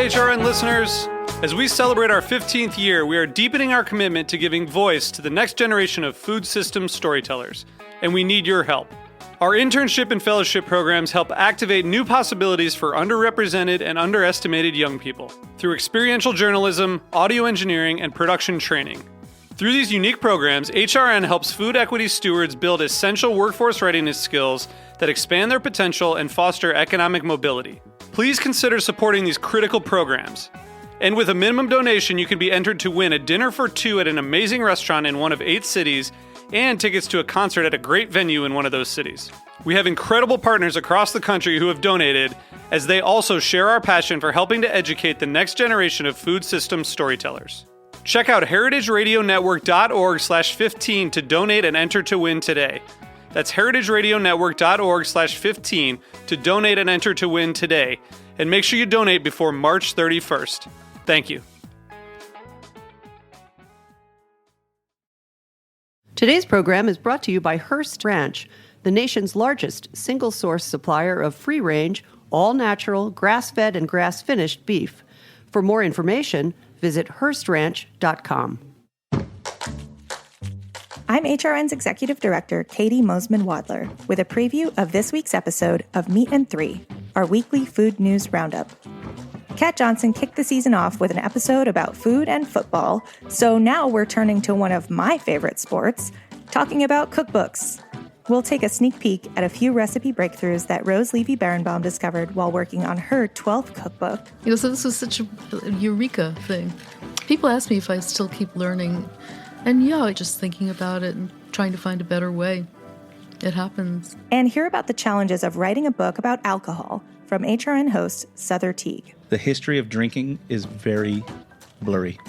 HRN listeners. As we celebrate our 15th year, we are deepening our commitment to giving voice to the next generation of food systems storytellers, and we need your help. Our internship and fellowship programs help activate new possibilities for underrepresented and underestimated young people through experiential journalism, audio engineering, and production training. Through these unique programs, HRN helps food equity stewards build essential workforce readiness skills that expand their potential and foster economic mobility. Please consider supporting these critical programs. And with a minimum donation, you can be entered to win a dinner for two at an amazing restaurant in one of 8 cities and tickets to a concert at a great venue in one of those cities. We have incredible partners across the country who have donated, as they also share our passion for helping to educate the next generation of food systems storytellers. Check out heritageradionetwork.org/15 to donate and enter to win today. That's heritageradionetwork.org/15 to donate and enter to win today. And make sure you donate before March 31st. Thank you. Today's program is brought to you by Hearst Ranch, the nation's largest single-source supplier of free-range, all-natural, grass-fed, and grass-finished beef. For more information, visit HearstRanch.com. I'm HRN's Executive Director, Katie Mosman-Wadler, with a preview of this week's episode of Meat and Three, our weekly food news roundup. Kat Johnson kicked the season off with an episode about food and football, so now we're turning to one of my favorite sports, talking about cookbooks. We'll take a sneak peek at a few recipe breakthroughs that Rose Levy-Berenbaum discovered while working on her 12th cookbook. So this was such a eureka thing. People ask me if I still keep learning. And yeah, just thinking about it and trying to find a better way. It happens. And hear about the challenges of writing a book about alcohol from HRN host Souther Teague. The history of drinking is very blurry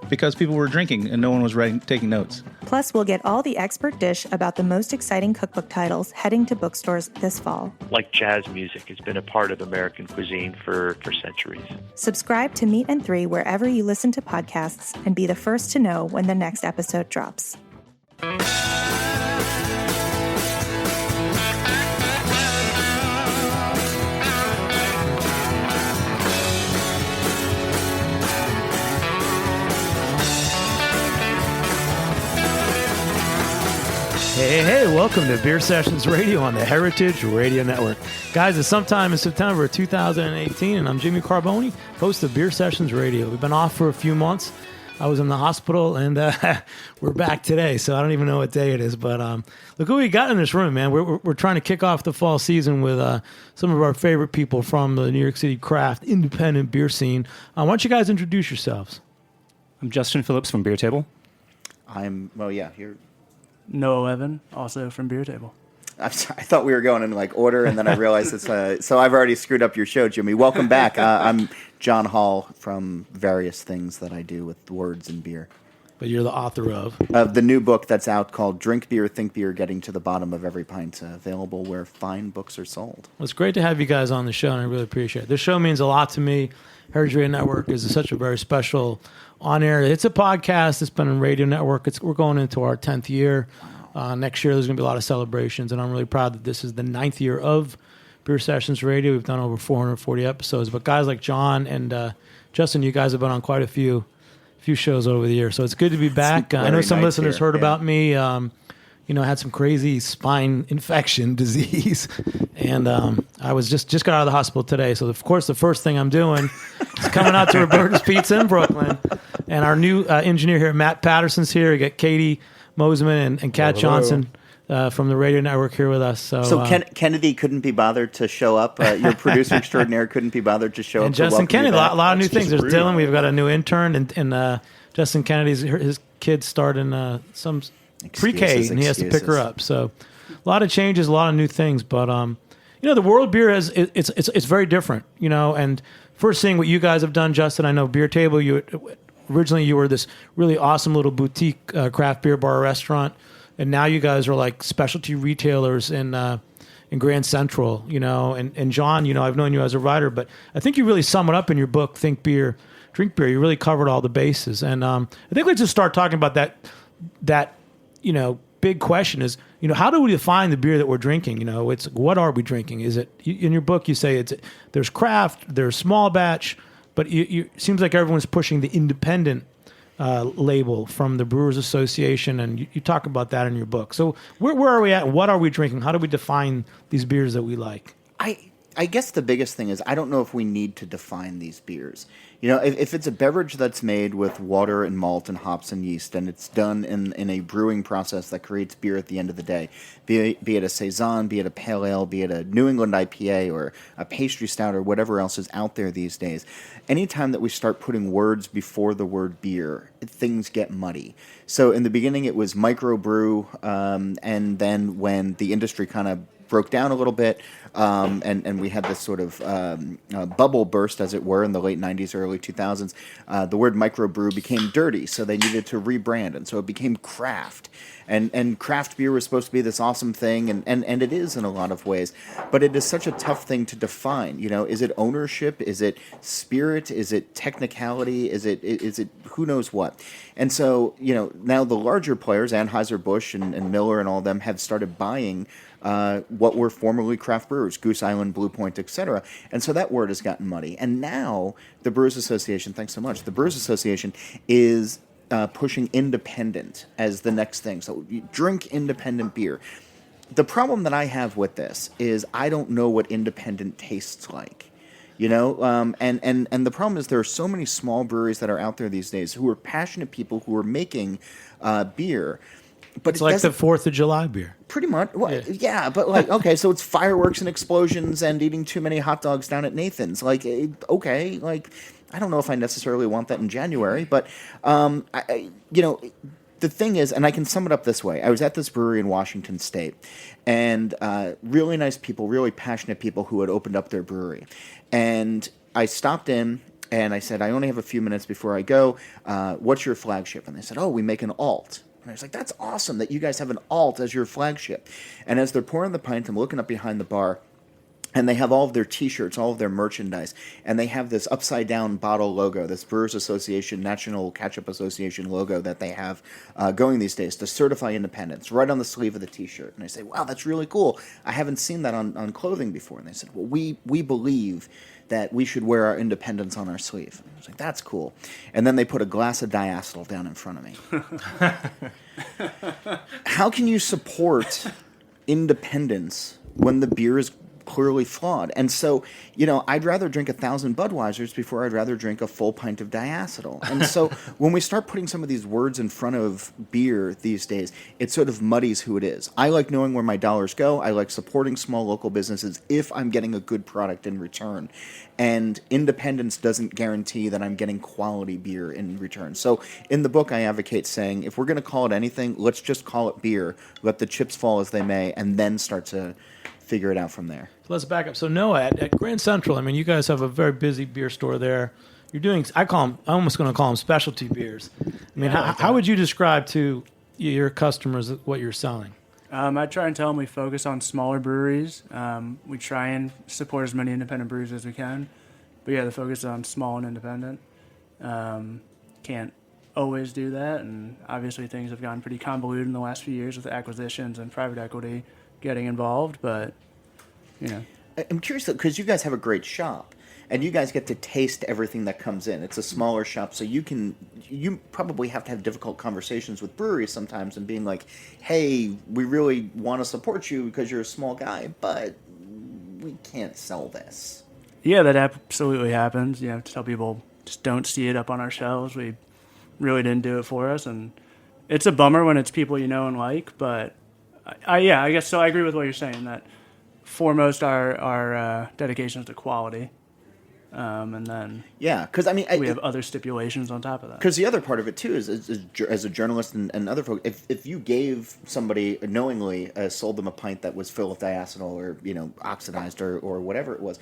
because people were drinking and no one was taking notes. Plus, we'll get all the expert dish about the most exciting cookbook titles heading to bookstores this fall. Like jazz music has been a part of American cuisine for centuries. Subscribe to Meat and Three wherever you listen to podcasts and be the first to know when the next episode drops. Hey, welcome to Beer Sessions Radio on the Heritage Radio Network. Guys, it's sometime in September of 2018, and I'm Jimmy Carbone, host of Beer Sessions Radio. We've been off for a few months. I was in the hospital, and we're back today, so I don't even know what day it is. But look who we got in this room, man. We're trying to kick off the fall season with some of our favorite people from the New York City craft independent beer scene. Why don't you guys introduce yourselves? I'm Justin Phillips from Beer Table. Here. Noah Levin, also from Beer Table. I'm sorry, I thought we were going in order, and then I realized it's so I've already screwed up your show, Jimmy. Welcome back. I'm John Holl from various things that I do with words and beer. But you're the author of the new book that's out called Drink Beer, Think Beer, Getting to the Bottom of Every Pint, available where fine books are sold. Well, it's great to have you guys on the show, and I really appreciate it. This show means a lot to me. Heritage Radio Network is such a very special on-air. It's a podcast. It's been on Radio Network. We're going into our 10th year. Next year, there's going to be a lot of celebrations, and I'm really proud that this is the 9th year of Beer Sessions Radio. We've done over 440 episodes. But guys like John and Justin, you guys have been on quite a few shows over the years. So it's good to be back. I know some listeners heard about me. I had some crazy spine infection disease, and I was just got out of the hospital today. So of course, the first thing I'm doing is coming out to Roberta's Pizza in Brooklyn, and our new engineer here, Matt Patterson's here. We got Katie Mosman and Kat Johnson from the radio network here with us. So Kennedy couldn't be bothered to show up. Your producer extraordinaire couldn't be bothered to show up. And Justin Kennedy, a lot of new things. There's Dylan. We've got a new intern, and Justin Kennedy's his kids start in some pre-K, and he has to pick her up. So a lot of changes, a lot of new things. But the world beer it's very different. And first seeing what you guys have done, Justin. I know Beer Table. Originally you were this really awesome little boutique craft beer bar restaurant, and now you guys are like specialty retailers in Grand Central. And John, I've known you as a writer, but I think you really sum it up in your book, Think Beer, Drink Beer. You really covered all the bases, and I think let's just start talking about that big question is, how do we define the beer that we're drinking? It's what are we drinking? Is it, in your book you say there's craft, there's small batch, But you seems like everyone's pushing the independent label from the Brewers Association, and you talk about that in your book. So where are we at? What are we drinking? How do we define these beers that we like? I guess the biggest thing is I don't know if we need to define these beers. You know, if it's a beverage that's made with water and malt and hops and yeast, and it's done in a brewing process that creates beer at the end of the day, be it a Saison, be it a Pale Ale, be it a New England IPA or a pastry stout or whatever else is out there these days, anytime that we start putting words before the word beer, things get muddy. So in the beginning it was microbrew, and then when the industry kind of broke down a little bit, and we had this sort of bubble burst, as it were, in the late 90s, early 2000s. The word microbrew became dirty, so they needed to rebrand, and so it became craft. And craft beer was supposed to be this awesome thing, and it is in a lot of ways, but it is such a tough thing to define. You know, is it ownership? Is it spirit? Is it technicality? Is it who knows what? And so, you know, now the larger players, Anheuser-Busch and Miller and all of them, have started buying what were formerly craft brewers, Goose Island, Blue Point, etc. And so that word has gotten muddy. And now the Brewers Association, thanks so much, the Brewers Association is pushing independent as the next thing. So you drink independent beer. The problem that I have with this is I don't know what independent tastes like. You know, and the problem is there are so many small breweries that are out there these days who are passionate people who are making beer. But it's like the 4th of July beer. Pretty much. Well, yeah, but like, okay, so it's fireworks and explosions and eating too many hot dogs down at Nathan's. Like, okay, like, I don't know if I necessarily want that in January, but, you know, the thing is, and I can sum it up this way. I was at this brewery in Washington State, and really nice people, really passionate people who had opened up their brewery. And I stopped in, and I said, I only have a few minutes before I go. What's your flagship? And they said, oh, we make an alt. And I was like, that's awesome that you guys have an alt as your flagship. And as they're pouring the pint, I'm looking up behind the bar, and they have all of their T-shirts, all of their merchandise, and they have this upside-down bottle logo, this Brewers Association, National Ketchup Association logo that they have going these days to certify independence, right on the sleeve of the T-shirt. And I say, wow, that's really cool. I haven't seen that on clothing before. And they said, well, we believe that we should wear our independence on our sleeve. And I was like, that's cool. And then they put a glass of diacetyl down in front of me. How can you support independence when the beer is clearly flawed? And so, you know, I'd rather drink 1,000 Budweisers before I'd rather drink a full pint of diacetyl. And so when we start putting some of these words in front of beer these days, it sort of muddies who it is. I like knowing where my dollars go. I like supporting small local businesses if I'm getting a good product in return. And independence doesn't guarantee that I'm getting quality beer in return. So in the book, I advocate saying, if we're going to call it anything, let's just call it beer, let the chips fall as they may, and then start to figure it out from there. So let's back up. So Noah, at Grand Central, I mean, you guys have a very busy beer store there. You're doing, I'm almost going to call them specialty beers. I mean, how would you describe to your customers what you're selling? I try and tell them we focus on smaller breweries. We try and support as many independent breweries as we can. But yeah, the focus is on small and independent. Can't always do that. And obviously things have gotten pretty convoluted in the last few years with acquisitions and private equity getting involved. But, you know. I'm curious, because you guys have a great shop. And you guys get to taste everything that comes in. It's a smaller shop, so you probably have to have difficult conversations with breweries sometimes and being like, hey, we really want to support you because you're a small guy, but we can't sell this. Yeah, that absolutely happens. You have to tell people, just don't see it up on our shelves. We really didn't do it for us. And it's a bummer when it's people you know and like, but I guess so. I agree with what you're saying, that foremost our dedication is to quality. And then because I mean, we have other stipulations on top of that. Because the other part of it too is as a journalist and other folks, if you gave somebody knowingly sold them a pint that was filled with diacetyl or oxidized or whatever it was,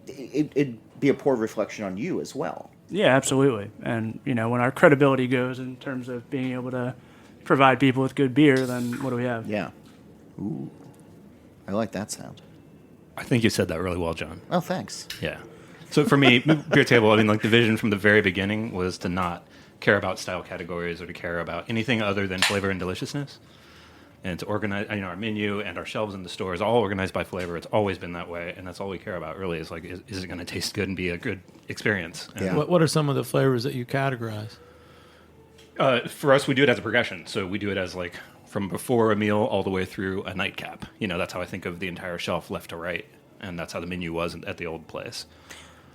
it'd be a poor reflection on you as well. Yeah, absolutely. And when our credibility goes in terms of being able to provide people with good beer, then what do we have? Yeah. Ooh, I like that sound. I think you said that really well, John. Oh, thanks. Yeah. So for me, Beer Table, I mean, like the vision from the very beginning was to not care about style categories or to care about anything other than flavor and deliciousness. and to organize, our menu and our shelves in the store is all organized by flavor. It's always been that way, and that's all we care about. Really, is like, is it going to taste good and be a good experience? And What are some of the flavors that you categorize? for us, we do it as a progression. So we do it as like from before a meal all the way through a nightcap. That's how I think of the entire shelf, left to right, and that's how the menu was at the old place.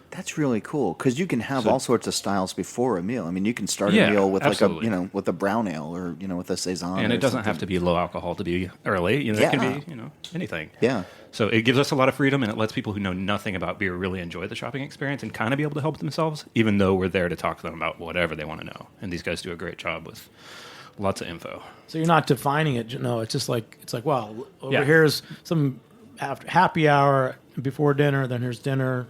That's really cool because you can have all sorts of styles before a meal. I mean, you can start a Yeah, meal with absolutely. like with a brown ale or with a saison. And or it doesn't something. have to be low alcohol to be early. It can be anything. Yeah. So it gives us a lot of freedom, and it lets people who know nothing about beer really enjoy the shopping experience and kind of be able to help themselves, even though we're there to talk to them about whatever they want to know. And these guys do a great job with lots of info. So you're not defining it. No, it's just like well, over Yeah. here's some after happy hour before dinner. Then here's dinner,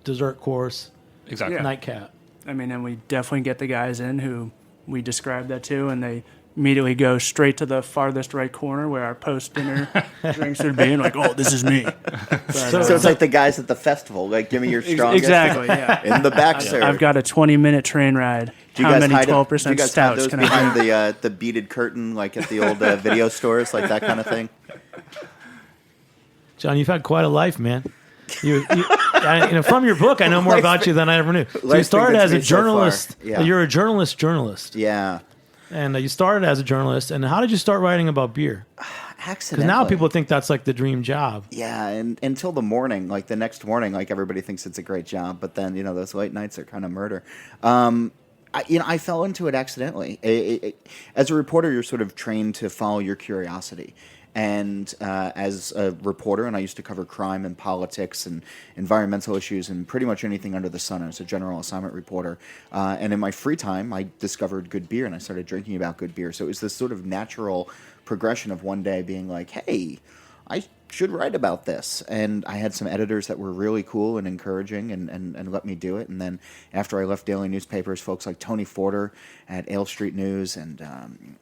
dessert course, Exactly. Yeah. nightcap. I mean, and we definitely get the guys in who we describe that to, and they immediately go straight to the farthest right corner where our post-dinner drinks would be, and like, oh, this is me. But, So it's like the guys at the festival. Like, give me your strongest. exactly, yeah. In the back, sir. I've got a 20-minute train ride. Do you How guys many hide 12% do you guys hide stouts those can I drink? behind the beaded curtain, like at the old video stores, like that kind of thing? John, you've had quite a life, man. From your book, I know more about you than I ever knew. So you Life's started been as a good so far. journalist. Yeah. You're a journalist. Yeah. And you started as a journalist. And how did you start writing about beer? Accidentally. Because now people think that's like the dream job. Yeah, and until the morning, like the next morning, like everybody thinks it's a great job, but then those late nights are kind of murder. I fell into it accidentally. As a reporter, you're sort of trained to follow your curiosity. And as a reporter, and I used to cover crime and politics and environmental issues and pretty much anything under the sun. I was a general assignment reporter. And in my free time, I discovered good beer and I started drinking about good beer. So it was this sort of natural progression of one day being like, hey, I should write about this. And I had some editors that were really cool and encouraging and let me do it. And then after I left daily newspapers, folks like Tony Forder at Ale Street News and Tom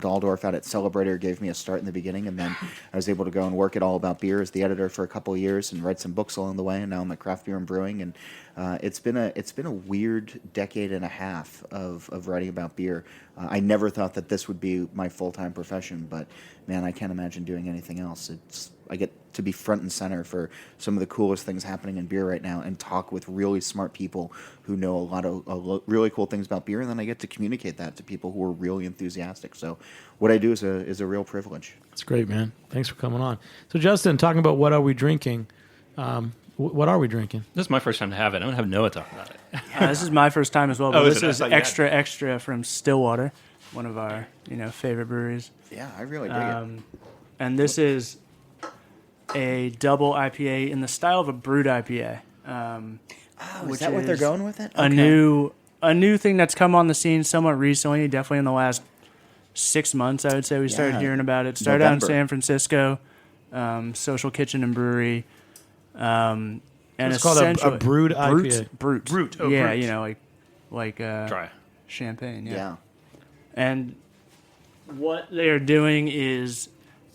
Daldorf out at Celebrator gave me a start in the beginning. And then I was able to go and work at All About Beer as the editor for a couple of years and write some books along the way. And now I'm at Craft Beer and Brewing. And it's been a weird decade and a half of writing about beer. I never thought that this would be my full-time profession, but man, I can't imagine doing anything else. I get to be front and center for some of the coolest things happening in beer right now and talk with really smart people who know a lot of really cool things about beer, and then I get to communicate that to people who are really enthusiastic. So what I do is a real privilege. That's great, man. Thanks for coming on. So, Justin, talking about what are we drinking, what are we drinking? This is my first time to have it. I'm going to have Noah talk about it. This is my first time as well, but Oh, is this it? I is thought you had. extra from Stillwater, one of our favorite breweries. Yeah, I really dig it. And this is a double IPA in the style of a brewed IPA. Is that what they're going with it? A new thing that's come on the scene somewhat recently, definitely in the last 6 months, I would say we started hearing about it. Started out in November. San Francisco, Social Kitchen and Brewery. And It's called a brewed IPA. Brute. Oh, yeah, brute. like Dry. champagne. Yeah. And what they are doing is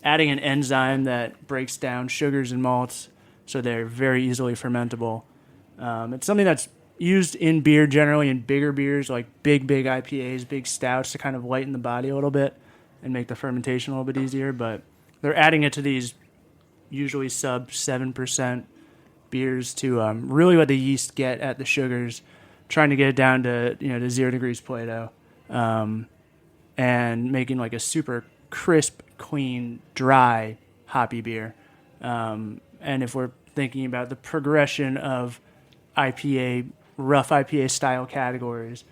adding an enzyme that breaks down sugars and malts so they're very easily fermentable. It's something that's used in beer generally, in bigger beers like big IPAs, big stouts, to kind of lighten the body a little bit and make the fermentation a little bit easier. But they're adding it to these usually sub 7% beers to really let the yeast get at the sugars, trying to get it down to 0 degrees Plato, and making like a super crisp, clean, dry, hoppy beer. And if we're thinking about the progression of IPA, rough IPA style categories,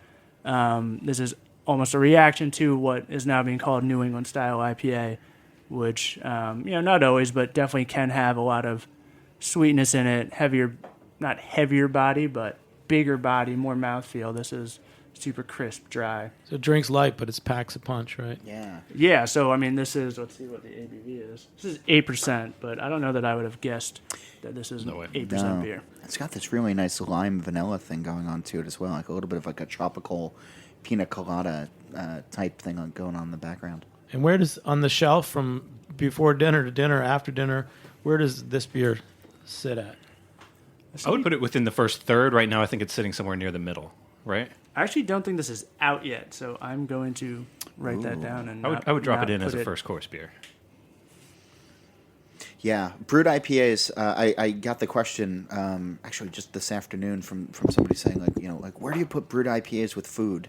this is almost a reaction to what is now being called New England style IPA, which not always, but definitely can have a lot of sweetness in it, not heavier body, but bigger body, more mouthfeel. This is super crisp, dry. So it drinks light, but it packs a punch, right? Yeah. Yeah, so I mean, this is, let's see what the ABV is. This is 8%, but I don't know that I would have guessed that this is an 8% beer. It's got this really nice lime vanilla thing going on to it as well, like a little bit of like a tropical pina colada type thing going on in the background. And where does, on the shelf from before dinner to dinner, after dinner, where does this beer sit at? I would put it within the first third. Right now, I think it's sitting somewhere near the middle, right? I actually don't think this is out yet, so I'm going to write that down. And I would drop not it in put as a first course beer. Yeah, brewed IPAs. I got the question actually just this afternoon from somebody saying like where do you put brewed IPAs with food?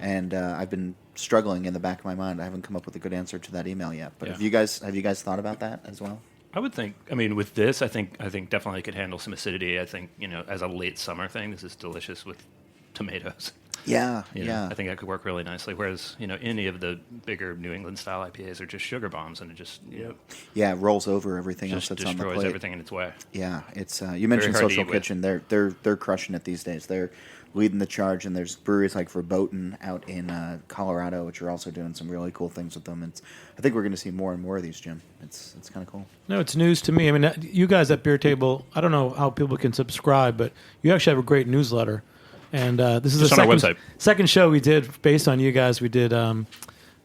And I've been struggling in the back of my mind. I haven't come up with a good answer to that email yet. But have you guys thought about that as well? I would think. I mean, with this, I think definitely could handle some acidity. I think as a late summer thing, this is delicious with tomatoes. Yeah, I think that could work really nicely. Whereas any of the bigger New England style IPAs are just sugar bombs, and it just it rolls over everything else that's on the plate. Destroys everything in its way. Yeah, it's you mentioned Social Kitchen. They're crushing it these days. They're leading the charge, and there's breweries like Verboten out in Colorado, which are also doing some really cool things with them. I think we're going to see more and more of these, Jim. It's kind of cool. No, it's news to me. I mean, you guys at Beer Table, I don't know how people can subscribe, but you actually have a great newsletter. And this is just the on our website. Second show we did based on you guys. We did a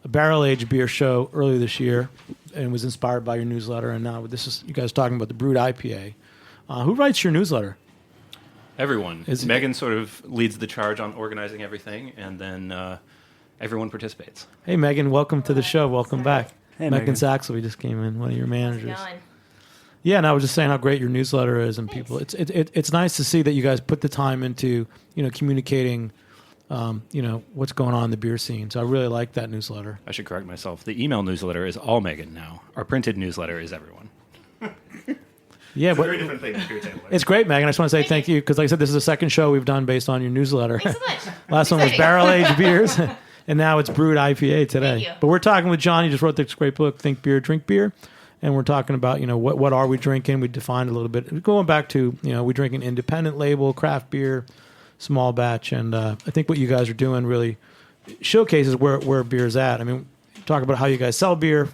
barrel-aged beer show earlier this year, and was inspired by your newsletter. And now this is you guys talking about the brewed IPA. Who writes your newsletter? Everyone. Megan sort of leads the charge on organizing everything, and then everyone participates. Hey, Megan, welcome to the show. Welcome back. Hey, Megan Saxelby just came in, one of your managers. How's it going? Yeah, and I was just saying how great your newsletter is, and people. It's nice to see that you guys put the time into communicating, what's going on in the beer scene. So I really like that newsletter. I should correct myself. The email newsletter is all Megan now. Our printed newsletter is everyone. Yeah, it's a very different thing. It's great, Megan. I just want to say thank you because, like I said, this is the second show we've done based on your newsletter. Thanks so much. Last one was barrel-aged beers, and now it's brewed IPA today. Thank you. But we're talking with John. He just wrote this great book, Think Beer, Drink Beer. And we're talking about, what are we drinking? We defined a little bit. Going back to, we drink an independent label, craft beer, small batch. And I think what you guys are doing really showcases where beer's at. I mean, talk about how you guys sell beer.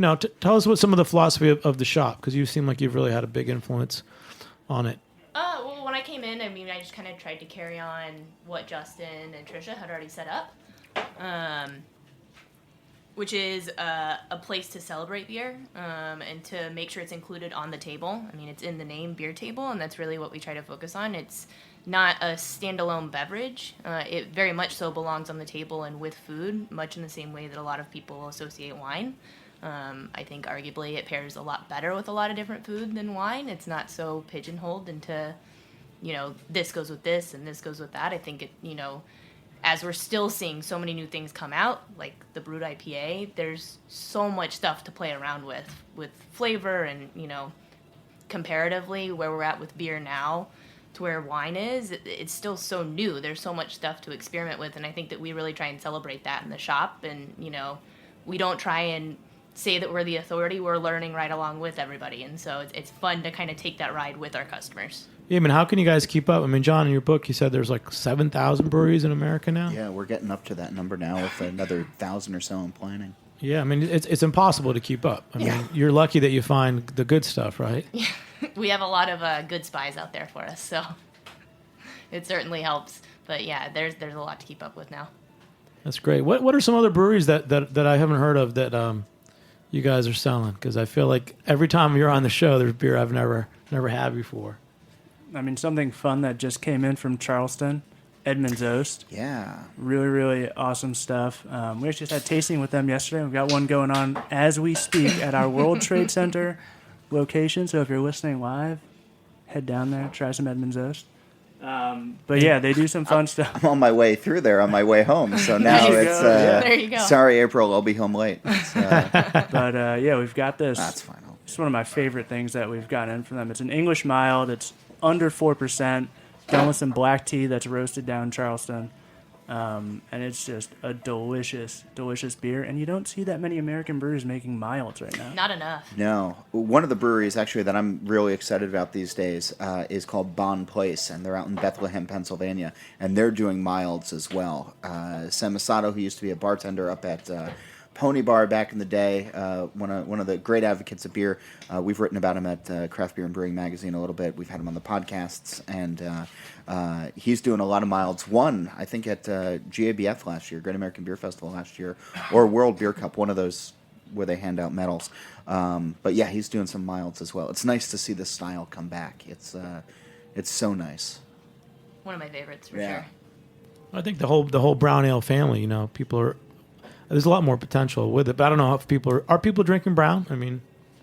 Tell us what some of the philosophy of the shop, because you seem like you've really had a big influence on it. Well, when I came in, I just kind of tried to carry on what Justin and Trisha had already set up. Which is a place to celebrate beer and to make sure it's included on the table. I mean, it's in the name, Beer Table, and that's really what we try to focus on. It's not a standalone beverage. It very much so belongs on the table and with food, much in the same way that a lot of people associate wine. I think arguably it pairs a lot better with a lot of different food than wine. It's not so pigeonholed into, this goes with this and this goes with that. I think it, as we're still seeing so many new things come out, like the brewed IPA, there's so much stuff to play around with flavor and, comparatively where we're at with beer now to where wine is, it's still so new. There's so much stuff to experiment with, and I think that we really try and celebrate that in the shop, and, we don't try and say that we're the authority. We're learning right along with everybody, and so it's fun to kind of take that ride with our customers. Yeah, I mean, how can you guys keep up? I mean, John, in your book, you said there's like 7,000 breweries in America now. Yeah, we're getting up to that number now with another 1,000 or so in planning. Yeah, I mean, it's impossible to keep up. I mean, you're lucky that you find the good stuff, right? Yeah, we have a lot of good spies out there for us, so it certainly helps. But yeah, there's a lot to keep up with now. That's great. What are some other breweries that I haven't heard of that you guys are selling? Because I feel like every time you're on the show, there's beer I've never had before. I mean, something fun that just came in from Charleston, Edmund's Oast. Yeah. Really, really awesome stuff. We actually just had tasting with them yesterday. We've got one going on as we speak at our World Trade Center location. So if you're listening live, head down there, try some Edmund's Oast. But yeah, they do some fun stuff. I'm on my way through there on my way home. So now it's there you go. Sorry, April, I'll be home late. But yeah, we've got this. That's fine. It's one of my favorite things that we've gotten in from them. It's an English mild. It's under 4%, done with some black tea that's roasted down in Charleston. And it's just a delicious, delicious beer. And you don't see that many American breweries making milds right now. Not enough. No. One of the breweries, actually, that I'm really excited about these days is called Bond Place, and they're out in Bethlehem, Pennsylvania, and they're doing milds as well. Sam Masato, who used to be a bartender up at Pony Bar back in the day, one of the great advocates of beer. We've written about him at Craft Beer and Brewing Magazine a little bit. We've had him on the podcasts, and he's doing a lot of milds. One, I think, at GABF last year, Great American Beer Festival last year, or World Beer Cup, one of those where they hand out medals. But yeah, he's doing some milds as well. It's nice to see this style come back. It's so nice. One of my favorites, for sure. I think the whole brown ale family, people are... there's a lot more potential with it. But I don't know if people are people drinking brown. I mean,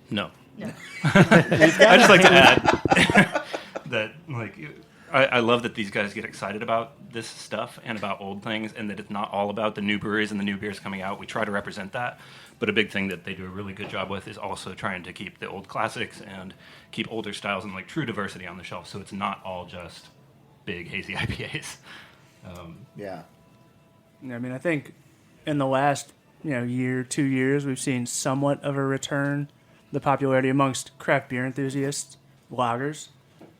No. No. I just like to add that, like, I love that these guys get excited about this stuff and about old things, and that it's not all about the new breweries and the new beers coming out. We try to represent that, but a big thing that they do a really good job with is also trying to keep the old classics and keep older styles and like true diversity on the shelf, so it's not all just big hazy IPAs. Yeah. I mean, I think in the last year, 2 years, we've seen somewhat of a return, the popularity amongst craft beer enthusiasts, lagers.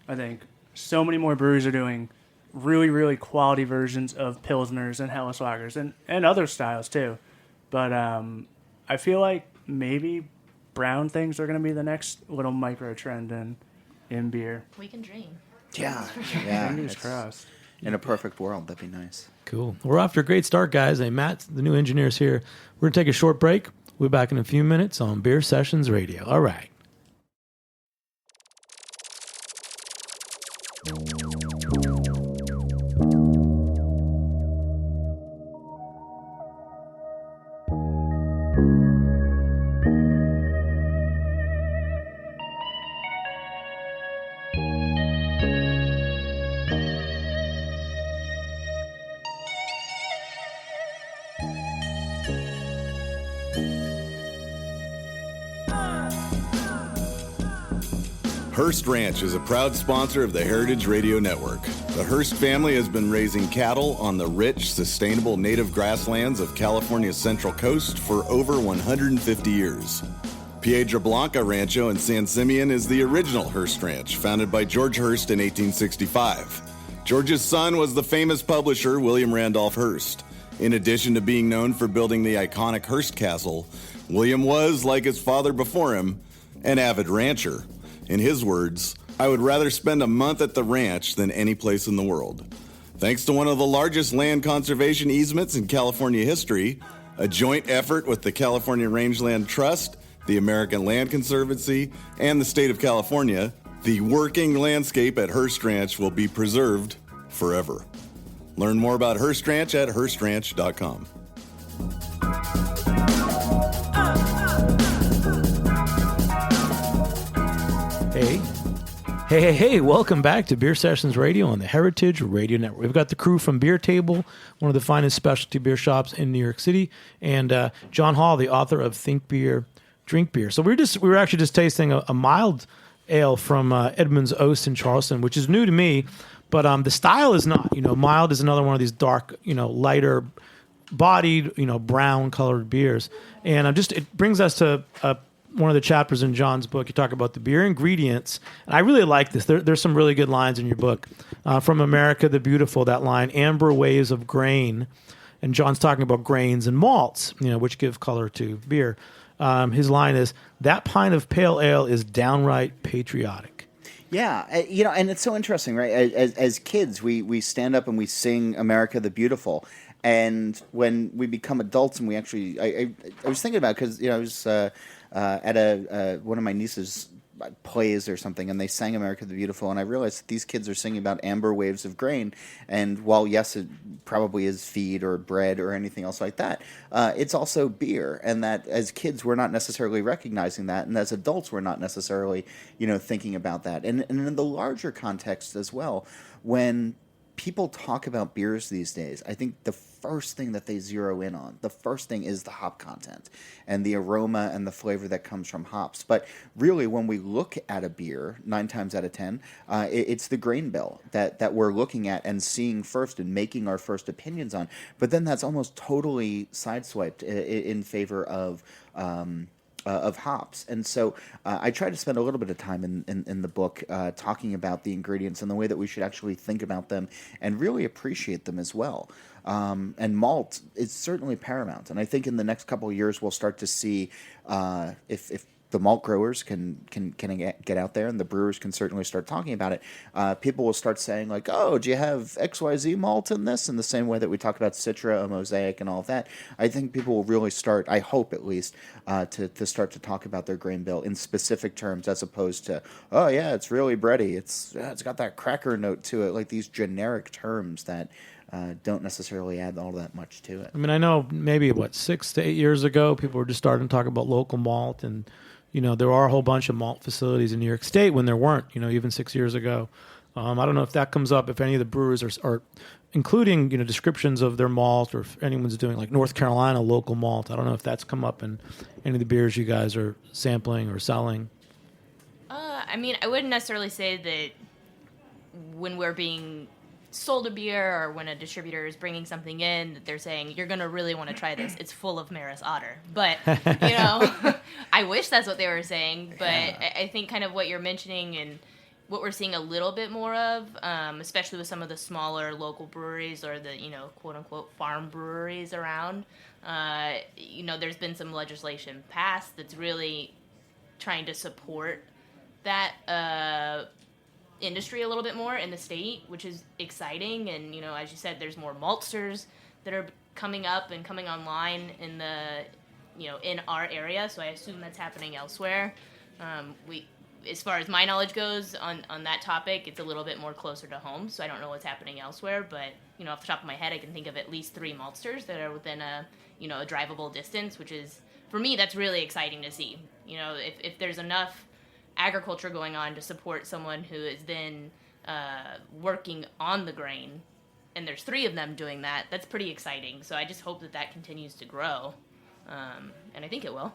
I think so many more breweries are doing really, really quality versions of Pilsners and Helles lagers and other styles too. But I feel like maybe brown things are going to be the next little micro trend in beer. We can dream. Yeah. Yeah. Fingers crossed. In a perfect world, that'd be nice. cool. We're off to a great start, guys. Hey, Matt, the new engineer's here. We're going to take a short break. We'll be back in a few minutes on Beer Sessions Radio. All right. Hearst Ranch is a proud sponsor of the Heritage Radio Network. The Hearst family has been raising cattle on the rich, sustainable native grasslands of California's Central Coast for over 150 years. Piedra Blanca Rancho in San Simeon is the original Hearst Ranch, founded by George Hearst in 1865. George's son was the famous publisher William Randolph Hearst. In addition to being known for building the iconic Hearst Castle, William was, like his father before him, an avid rancher. In his words, "I would rather spend a month at the ranch than any place in the world." Thanks to one of the largest land conservation easements in California history, a joint effort with the California Rangeland Trust, the American Land Conservancy, and the state of California, the working landscape at Hearst Ranch will be preserved forever. Learn more about Hearst Ranch at HearstRanch.com. Hey, welcome back to Beer Sessions Radio on the Heritage Radio Network. We've got the crew from Beer Table, one of the finest specialty beer shops in New York City, and John Holl, the author of Think Beer, Drink Beer. So we were actually just tasting a mild ale from Edmunds Oast in Charleston, which is new to me, but the style is not. Mild is another one of these dark, lighter bodied, brown colored beers. And it brings us to one of the chapters in John's book. You talk about the beer ingredients, and I really like this. There's some really good lines in your book. From America the Beautiful, that line, amber waves of grain, and John's talking about grains and malts, which give color to beer. His line is, "That pint of pale ale is downright patriotic." Yeah, and it's so interesting, right? As kids, we stand up and we sing America the Beautiful. And when we become adults and we actually, I was thinking about, because I was at one of my niece's plays or something, and they sang America the Beautiful, and I realized that these kids are singing about amber waves of grain. And while yes, it probably is feed or bread or anything else like that, it's also beer. And that as kids, we're not necessarily recognizing that, and as adults, we're not necessarily thinking about that. And in the larger context as well, when people talk about beers these days, I think the first thing that they zero in on, the first thing is the hop content and the aroma and the flavor that comes from hops. But really, when we look at a beer, 9 times out of 10, it's the grain bill that we're looking at and seeing first and making our first opinions on. But then that's almost totally sideswiped in favor of hops. And so I try to spend a little bit of time in the book talking about the ingredients and the way that we should actually think about them and really appreciate them as well. And malt is certainly paramount. And I think in the next couple of years, we'll start to see if the malt growers can get out there, and the brewers can certainly start talking about it. People will start saying, like, "Oh, do you have XYZ malt in this?" In the same way that we talk about Citra, a Mosaic, and all of that. I think people will really start, I hope at least, to start to talk about their grain bill in specific terms, as opposed to, "Oh yeah, it's really bready. It's got that cracker note to it," like these generic terms that don't necessarily add all that much to it. I mean, I know maybe 6 to 8 years ago, people were just starting to talk about local malt, and there are a whole bunch of malt facilities in New York State when there weren't. Even 6 years ago. I don't know if that comes up, if any of the brewers are including descriptions of their malt, or if anyone's doing like North Carolina local malt. I don't know if that's come up in any of the beers you guys are sampling or selling. I mean, I wouldn't necessarily say that when we're being sold a beer or when a distributor is bringing something in that they're saying, you're going to really want to try this. It's full of Maris Otter. But, I wish that's what they were saying. But I think kind of what you're mentioning and what we're seeing a little bit more of, especially with some of the smaller local breweries or the, quote-unquote farm breweries around, there's been some legislation passed that's really trying to support that industry a little bit more in the state, which is exciting. And, as you said, there's more maltsters that are coming up and coming online in in our area. So I assume that's happening elsewhere. As far as my knowledge goes on that topic, it's a little bit more closer to home, so I don't know what's happening elsewhere. But, off the top of my head, I can think of at least 3 maltsters that are within a drivable distance, which is, for me, that's really exciting to see. If there's enough agriculture going on to support someone who is then working on the grain, and there's 3 of them doing that, that's pretty exciting. So I just hope that continues to grow, and I think it will.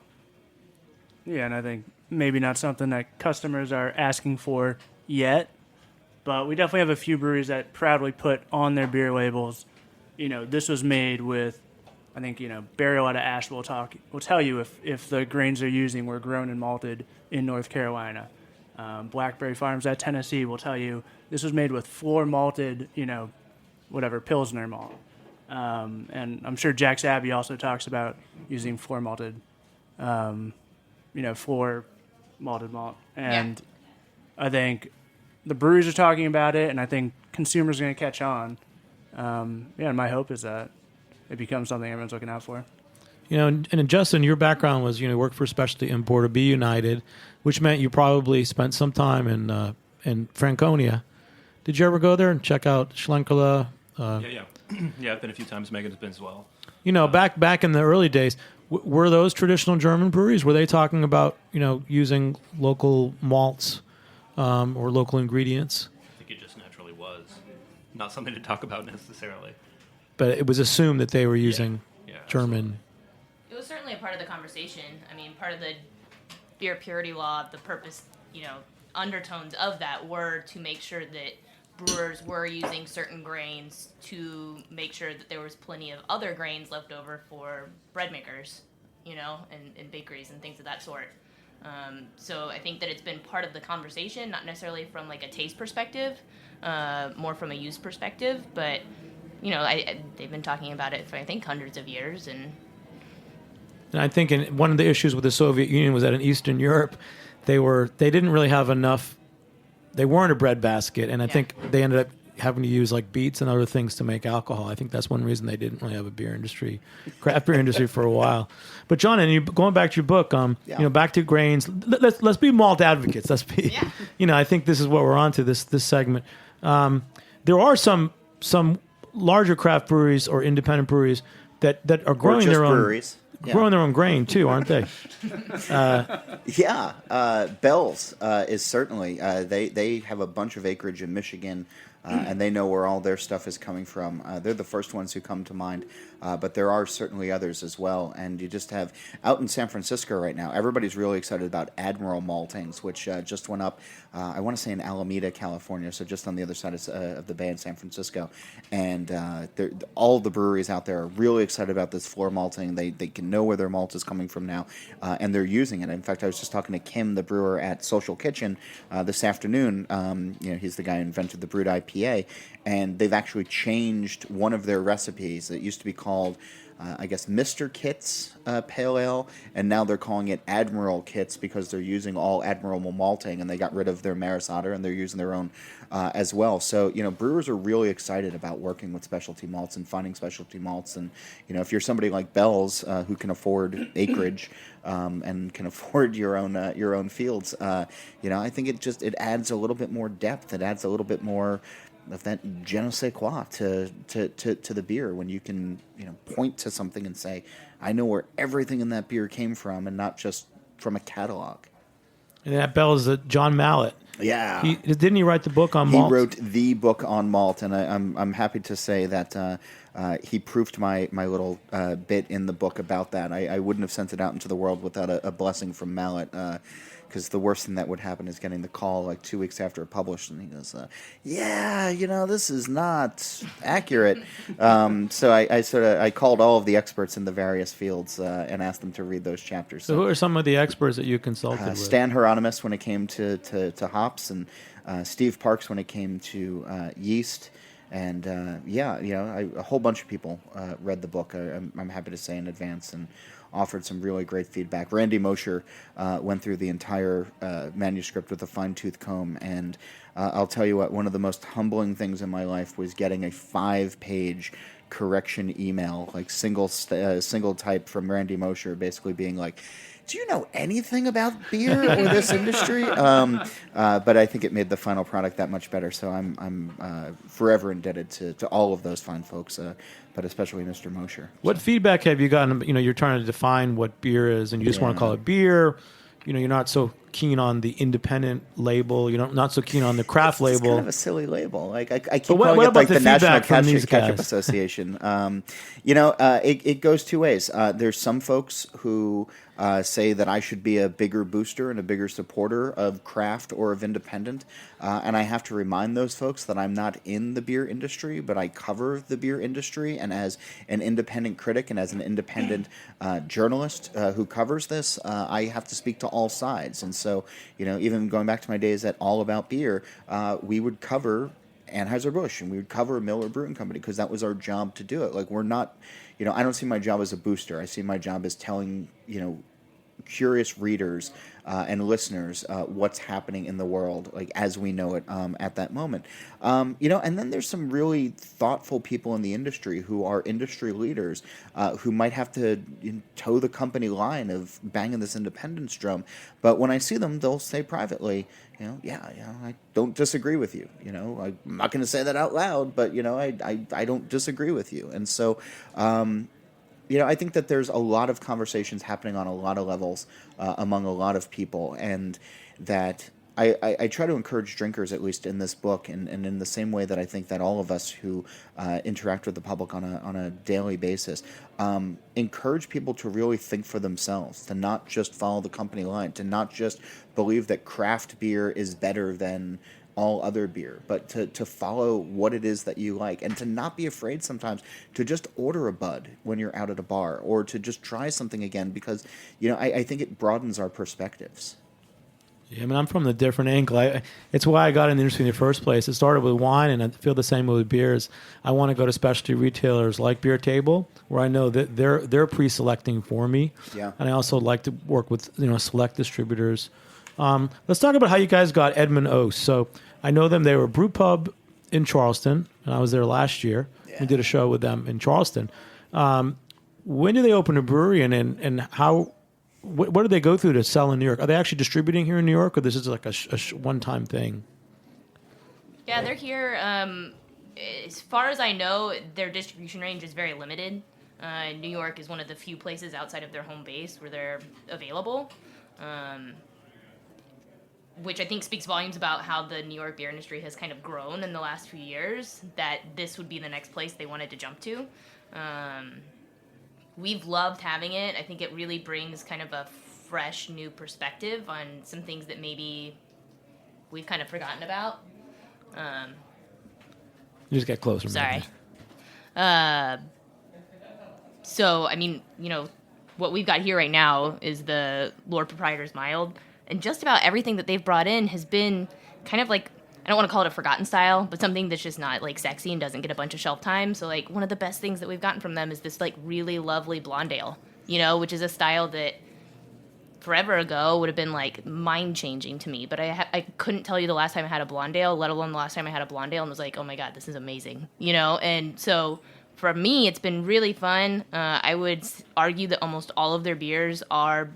Yeah, and I think maybe not something that customers are asking for yet, but we definitely have a few breweries that proudly put on their beer labels, this was made with, I think, Burial out of Ash will tell you if the grains they're using were grown and malted in North Carolina. Blackberry Farms at Tennessee will tell you this was made with floor malted, Pilsner malt. And I'm sure Jack's Abbey also talks about using floor malted floor malted malt. And I think the breweries are talking about it, and I think consumers are going to catch on. And my hope is that it becomes something everyone's looking out for. And Justin, your background was, you worked for a specialty importer, Be United, which meant you probably spent some time in Franconia. Did you ever go there and check out Schlenkerla? Yeah, I've been a few times. Megan's been as well. Back in the early days, were those traditional German breweries? Were they talking about using local malts or local ingredients? I think it just naturally was not something to talk about necessarily. But it was assumed that they were using German. It was certainly a part of the conversation. I mean, part of the beer purity law, the purpose, undertones of that were to make sure that brewers were using certain grains to make sure that there was plenty of other grains left over for bread makers, and bakeries and things of that sort. So I think that it's been part of the conversation, not necessarily from like a taste perspective, more from a use perspective, but they've been talking about it for, I think, hundreds of years. And I think one of the issues with the Soviet Union was that in Eastern Europe, they didn't really have enough. They weren't a bread basket, and I think they ended up having to use like beets and other things to make alcohol. I think that's one reason they didn't really have a craft beer industry for a while. But John, and going back to your book, back to grains. Let's be malt advocates. Let's be, I think this is what we're on to this segment. There are some larger craft breweries or independent breweries that are growing their own breweries. Growing their own grain too, aren't they? Bell's is certainly. They have a bunch of acreage in Michigan, and they know where all their stuff is coming from. They're the first ones who come to mind, but there are certainly others as well. And you just have out in San Francisco right now, everybody's really excited about Admiral Maltings, which just went up, I want to say in Alameda, California, so just on the other side of the bay in San Francisco. And all the breweries out there are really excited about this floor malting. They can know where their malt is coming from now, and they're using it. In fact, I was just talking to Kim, the brewer at Social Kitchen, this afternoon. He's the guy who invented the brewed IPA, and they've actually changed one of their recipes. It used to be called, I guess, Mr. Kit's Pale Ale, and now they're calling it Admiral Kit's because they're using all Admiral malting, and they got rid of their Maris Otter, and they're using their own as well. So, brewers are really excited about working with specialty malts and finding specialty malts. And, if you're somebody like Bell's who can afford acreage and can afford your own fields, I think it adds a little bit more depth. It adds a little bit more je ne sais quoi to the beer, when you can point to something and say, I know where everything in that beer came from, and not just from a catalog. And that bell is John Mallett. Yeah. Didn't he write the book on malt? He wrote the book on malt, and I'm happy to say that he proofed my little bit in the book about that. I wouldn't have sent it out into the world without a blessing from Mallett, because the worst thing that would happen is getting the call like 2 weeks after it published, and he goes, this is not accurate. So I called all of the experts in the various fields and asked them to read those chapters. So who are some of the experts that you consulted with? Stan Hieronymus when it came to hops, and Steve Parks when it came to yeast. And a whole bunch of people read the book. I'm happy to say in advance, and offered some really great feedback. Randy Mosher went through the entire manuscript with a fine-tooth comb, and I'll tell you what, one of the most humbling things in my life was getting a 5-page correction email, like single type from Randy Mosher, basically being like, do you know anything about beer or this industry? But I think it made the final product that much better. So I'm forever indebted to all of those fine folks, but especially Mr. Mosher. What feedback have you gotten? You're trying to define what beer is, and you just want to call it beer. You're not so keen on the independent label. You're not so keen on the craft label. It's kind of a silly label. Like I keep calling it like the National Ketchup Association. It goes two ways. There's some folks who say that I should be a bigger booster and a bigger supporter of craft or of independent. And I have to remind those folks that I'm not in the beer industry, but I cover the beer industry. And as an independent critic and as an independent journalist who covers this, I have to speak to all sides. And so, even going back to my days at All About Beer, we would cover Anheuser-Busch and we would cover Miller Brewing Company because that was our job to do it. Like, we're not, I don't see my job as a booster. I see my job as telling, curious readers and listeners what's happening in the world, like as we know it at that moment. And then there's some really thoughtful people in the industry who are industry leaders who might have to toe the company line of banging this independence drum. But when I see them, they'll say privately, I don't disagree with you. I'm not going to say that out loud, but I don't disagree with you. And so I think that there's a lot of conversations happening on a lot of levels among a lot of people, and that I try to encourage drinkers, at least in this book, and in the same way that I think that all of us who interact with the public on a daily basis, encourage people to really think for themselves, to not just follow the company line, to not just believe that craft beer is better than all other beer, but to follow what it is that you like, and to not be afraid sometimes to just order a bud when you're out at a bar, or to just try something again, because I think it broadens our perspectives. Yeah, I'm from the different angle. It's why I got in the industry in the first place. It started with wine, and I feel the same way with beers. I want to go to specialty retailers like Beer Table, where I know that they're pre-selecting for me. Yeah. And I also like to work with select distributors. Let's talk about how you guys got Edmund O's. So I know them. They were a brew pub in Charleston, and I was there last year. Yeah. We did a show with them in Charleston. When did they open a brewery, and how? What did they go through to sell in New York? Are they actually distributing here in New York, or this is like a one-time thing? Yeah, they're here. As far as I know, their distribution range is very limited. New York is one of the few places outside of their home base where they're available, which I think speaks volumes about how the New York beer industry has kind of grown in the last few years, that this would be the next place they wanted to jump to. We've loved having it. I think it really brings kind of a fresh, new perspective on some things that maybe we've kind of forgotten about. You just get closer. Sorry. So, I mean, what we've got here right now is the Lord Proprietor's Mild, and just about everything that they've brought in has been kind of like, I don't want to call it a forgotten style, but something that's just not like sexy and doesn't get a bunch of shelf time. So like one of the best things that we've gotten from them is this like really lovely blonde ale, which is a style that forever ago would have been like mind changing to me. But I couldn't tell you the last time I had a blonde ale, let alone the last time I had a blonde ale, and was like, oh my God, this is amazing, And so for me, it's been really fun. I would argue that almost all of their beers are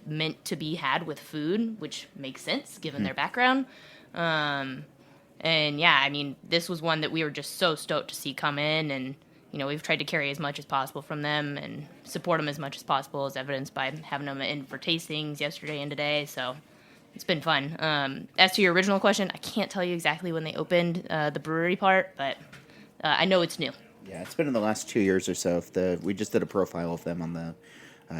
meant to be had with food, which makes sense given their background. And yeah, I mean, this was one that we were just so stoked to see come in, and we've tried to carry as much as possible from them and support them as much as possible, as evidenced by having them in for tastings yesterday and today. So it's been fun. As to your original question, I can't tell you exactly when they opened the brewery part, but I know it's new. Yeah, it's been in the last 2 years or so. We just did a profile of them on the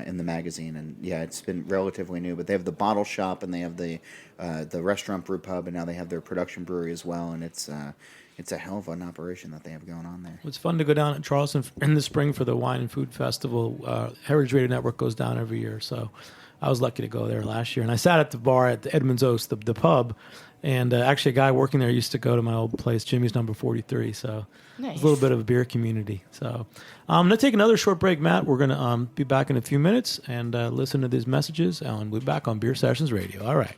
in the magazine, and yeah, it's been relatively new. But they have the bottle shop, and they have the restaurant brew pub, and now they have their production brewery as well. And it's a hell of an operation that they have going on there. It's fun to go down at Charleston in the spring for the Wine and Food Festival. Heritage Radio Network goes down every year, so I was lucky to go there last year. And I sat at the bar at the Edmonds Oast, the pub, and actually a guy working there used to go to my old place, Jimmy's Number 43, so nice. It's a little bit of a beer community. So I'm going to take another short break, Matt. We're going to be back in a few minutes and listen to these messages, and we'll be back on Beer Sessions Radio. All right.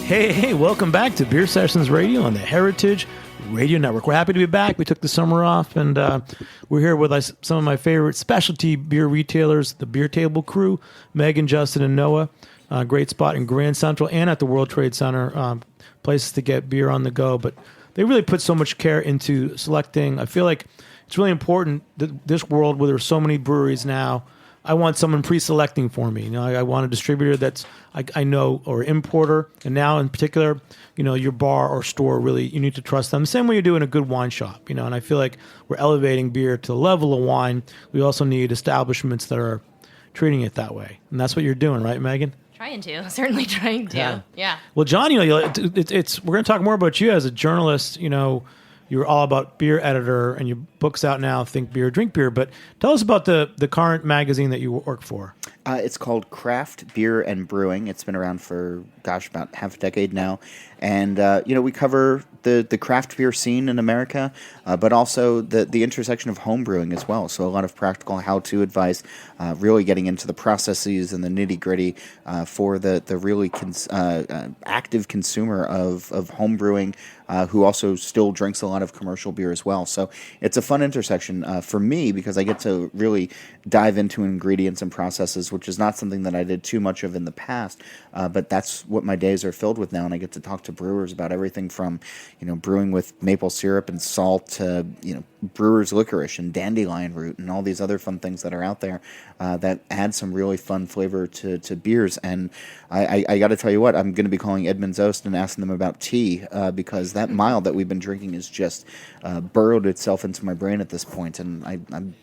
Hey, welcome back to Beer Sessions Radio on the Heritage Radio Network. We're happy to be back. We took the summer off, and we're here with some of my favorite specialty beer retailers, the Beer Table crew, Megan, Justin, and Noah. Great spot in Grand Central and at the World Trade Center, places to get beer on the go. But they really put so much care into selecting. I feel like it's really important that this world where there's so many breweries now, I want someone pre-selecting for me. I want a distributor that's I know, or importer. And now in particular, your bar or store, really, you need to trust them. The same way you do in a good wine shop, and I feel like we're elevating beer to the level of wine. We also need establishments that are treating it that way. And that's what you're doing, right, Megan? Trying to. Certainly trying to. Yeah. Well, John, we're going to talk more about you as a journalist. You're all about beer editor, and your book's out now, Think Beer, Drink Beer. But tell us about the current magazine that you work for. It's called Craft Beer and Brewing. It's been around for, about half a decade now. And, we cover the craft beer scene in America, but also the intersection of home brewing as well. So a lot of practical how-to advice, really getting into the processes and the nitty-gritty for the really active consumer of home brewing, who also still drinks a lot of commercial beer as well. So it's a fun intersection for me because I get to really dive into ingredients and processes, which is not something that I did too much of in the past, but that's what my days are filled with now, and I get to talk to brewers about everything from, brewing with maple syrup and salt to, brewer's licorice and dandelion root and all these other fun things that are out there that add some really fun flavor to beers. And I got to tell you what, I'm going to be calling Edmonds Oast and asking them about tea because that mild that we've been drinking is just burrowed itself into my brain at this point, and I'm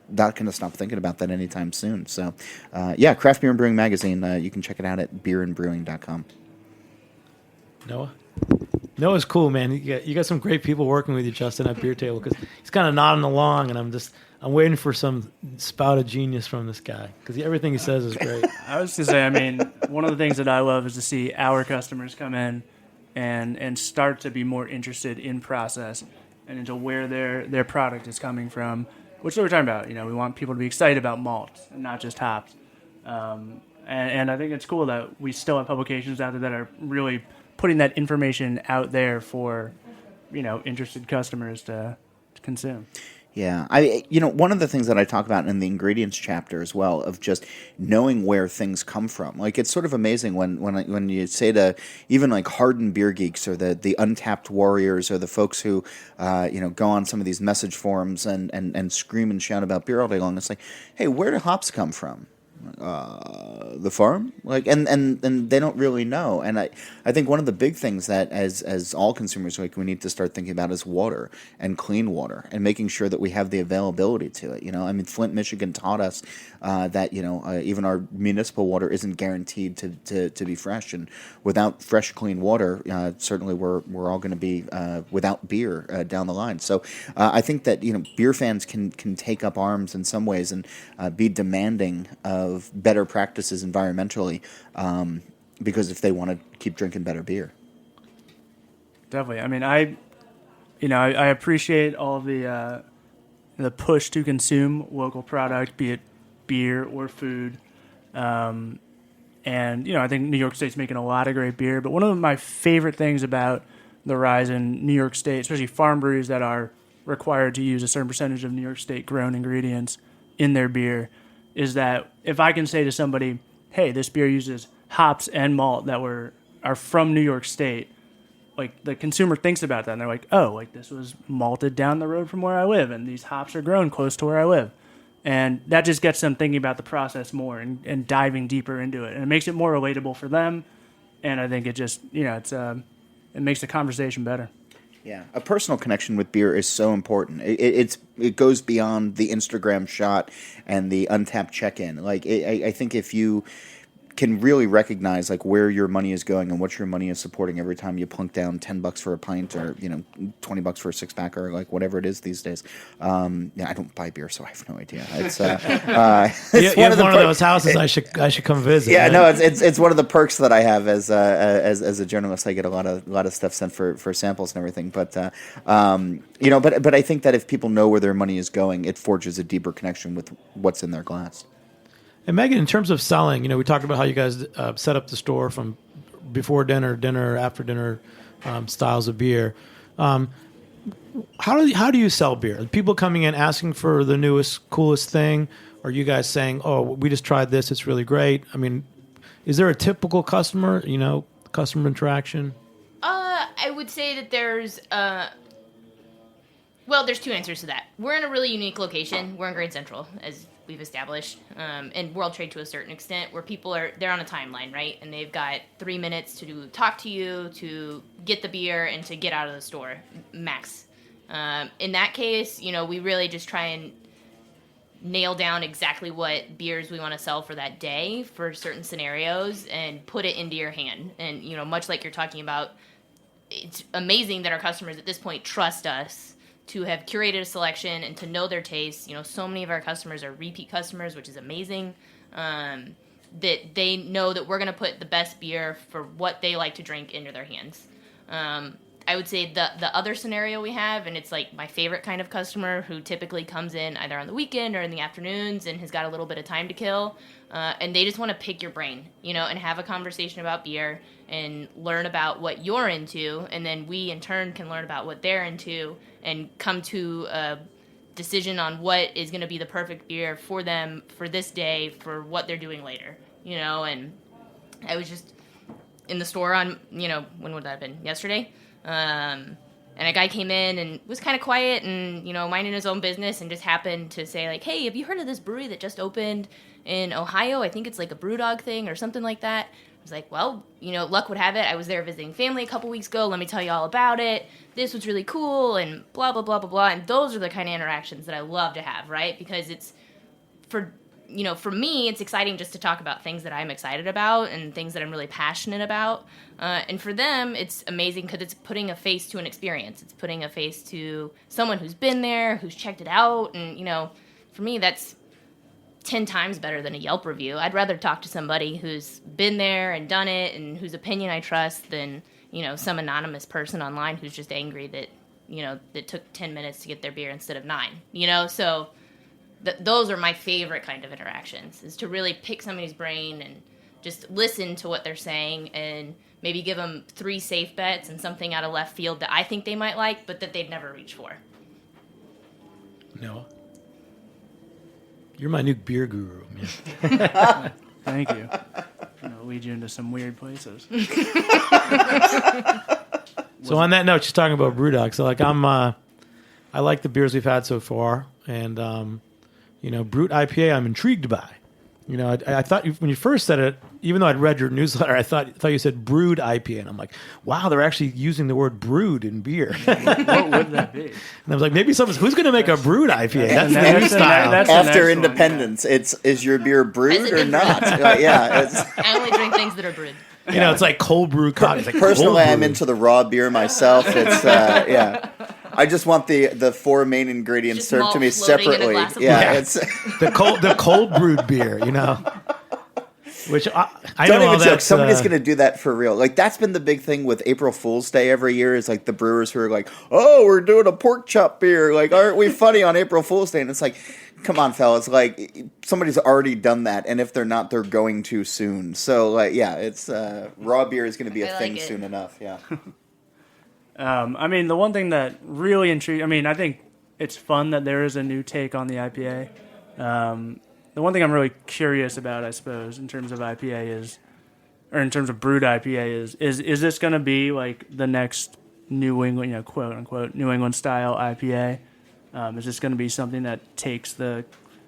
not going to stop thinking about that anytime soon. So, Craft Beer and Brewing Magazine, you can check it out at beerandbrewing.com. Noah's cool, man. You got some great people working with you, Justin, at Beer Table, because he's kind of nodding along, and I'm waiting for some spout of genius from this guy because everything he says is great. I was going to say, one of the things that I love is to see our customers come in and start to be more interested in process and into where their product is coming from, which is what we're talking about. We want people to be excited about malt and not just hops. And I think it's cool that we still have publications out there that are really putting that information out there for, interested customers to consume. Yeah, one of the things that I talk about in the ingredients chapter as well, of just knowing where things come from. Like, it's sort of amazing when you say to even like hardened beer geeks or the untapped warriors or the folks who go on some of these message forums and scream and shout about beer all day long. It's like, hey, where do hops come from? The farm, and they don't really know. And I think one of the big things that as all consumers, we need to start thinking about is water and clean water and making sure that we have the availability to it. Flint, Michigan taught us that even our municipal water isn't guaranteed to be fresh, and without fresh, clean water, certainly we're all going to be without beer down the line. So I think that beer fans can take up arms in some ways and be demanding of better practices environmentally, because if they want to keep drinking better beer. Definitely. I appreciate all the push to consume local product, be it beer or food. And I think New York State's making a lot of great beer. But one of my favorite things about the rise in New York State, especially farm breweries that are required to use a certain percentage of New York State grown ingredients in their beer, is that if I can say to somebody, hey, this beer uses hops and malt that are from New York State, like the consumer thinks about that and they're like, oh, like this was malted down the road from where I live and these hops are grown close to where I live. And that just gets them thinking about the process more and diving deeper into it. And it makes it more relatable for them. And I think it just, it makes the conversation better. Yeah, a personal connection with beer is so important. It goes beyond the Instagram shot and the untapped check-in. I think if you can really recognize where your money is going and what your money is supporting every time you plunk down $10 for a pint or $20 for a six-pack or whatever it is these days. I don't buy beer, so I have no idea. It's one of those houses I should come visit. Yeah, no, it's one of the perks that I have as a journalist. I get a lot of stuff sent for samples and everything. But but I think that if people know where their money is going, it forges a deeper connection with what's in their glass. And Megan, in terms of selling, we talked about how you guys set up the store from before dinner, after dinner styles of beer. How do you sell beer? Are people coming in asking for the newest, coolest thing? Or are you guys saying, oh, we just tried this, it's really great? Is there a typical customer, customer interaction? I would say that there's two answers to that. We're in a really unique location. We're in Grand Central, as we've established, and World Trade to a certain extent, where people they're on a timeline, right? And they've got 3 minutes to talk to you, to get the beer, and to get out of the store, max. In that case, we really just try and nail down exactly what beers we want to sell for that day for certain scenarios and put it into your hand. And, much like you're talking about, it's amazing that our customers at this point trust us to have curated a selection and to know their tastes. So many of our customers are repeat customers, which is amazing. That they know that we're going to put the best beer for what they like to drink into their hands. I would say the other scenario we have, and it's my favorite kind of customer who typically comes in either on the weekend or in the afternoons and has got a little bit of time to kill, and they just want to pick your brain, and have a conversation about beer and learn about what you're into, and then we in turn can learn about what they're into and come to a decision on what is going to be the perfect beer for them for this day for what they're doing later, and I was just in the store on, when would that have been? Yesterday? And a guy came in and was kind of quiet and, minding his own business and just happened to say hey, have you heard of this brewery that just opened in Ohio? I think it's a BrewDog thing or something like that. I was like, well, luck would have it. I was there visiting family a couple weeks ago. Let me tell you all about it. This was really cool and blah, blah, blah, blah, blah. And those are the kind of interactions that I love to have, right? Because it's for me, it's exciting just to talk about things that I'm excited about and things that I'm really passionate about. And for them, it's amazing because it's putting a face to an experience. It's putting a face to someone who's been there, who's checked it out. And, for me, that's 10 times better than a Yelp review. I'd rather talk to somebody who's been there and done it and whose opinion I trust than, some anonymous person online who's just angry that, that took 10 minutes to get their beer instead of 9, So those are my favorite kind of interactions, is to really pick somebody's brain and just listen to what they're saying and maybe give them 3 safe bets and something out of left field that I think they might like, but that they'd never reach for. Noah. You're my new beer guru, man. Thank you. I'm gonna lead you into some weird places. So on that note, she's talking about BrewDog. So like I like the beers we've had so far, and Brut IPA I'm intrigued by. I thought when you first said it, even though I'd read your newsletter, I thought you said brewed IPA, and I'm like, wow, they're actually using the word brewed in beer. What would that be? And I was like, maybe who's going to make a brewed IPA? That's the new style. After independence, is your beer brewed or not? I only drink things that are brewed. It's like cold brew coffee. Like Personally, I'm into the raw beer myself. It's I just want the four main ingredients Just served to me malt floating in a separately. glass of It's the cold brewed beer, Which I don't know even joke. that's, Somebody's going to do that for real. Like that's been the big thing with April Fool's Day every year. Is like the brewers who are like, "Oh, we're doing a pork chop beer. Like, aren't we funny on April Fool's Day?" And it's like, come on, fellas. Like somebody's already done that, and if they're not, they're going too soon. So it's raw beer is going to be a thing soon enough. Yeah. The one thing that really intrigued, I think it's fun that there is a new take on the IPA. The one thing I'm really curious about, I suppose, in terms of IPA or in terms of brewed IPA is this going to be like the next New England, quote unquote, New England style IPA? Is this going to be something that takes the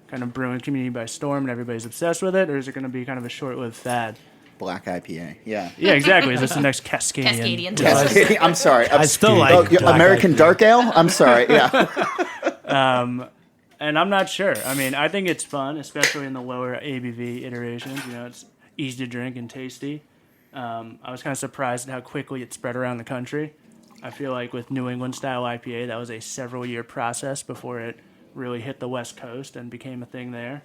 kind of brewing community by storm and everybody's obsessed with it? Or is it going to be kind of a short-lived fad? Black IPA, yeah. Yeah, exactly. Is this the next Cascadian? Cascadian. I'm sorry. I still like American IPA. Dark Ale? I'm sorry, yeah. And I'm not sure. I think it's fun, especially in the lower ABV iterations. It's easy to drink and tasty. I was kind of surprised at how quickly it spread around the country. I feel like with New England style IPA, that was a several-year process before it really hit the West Coast and became a thing there.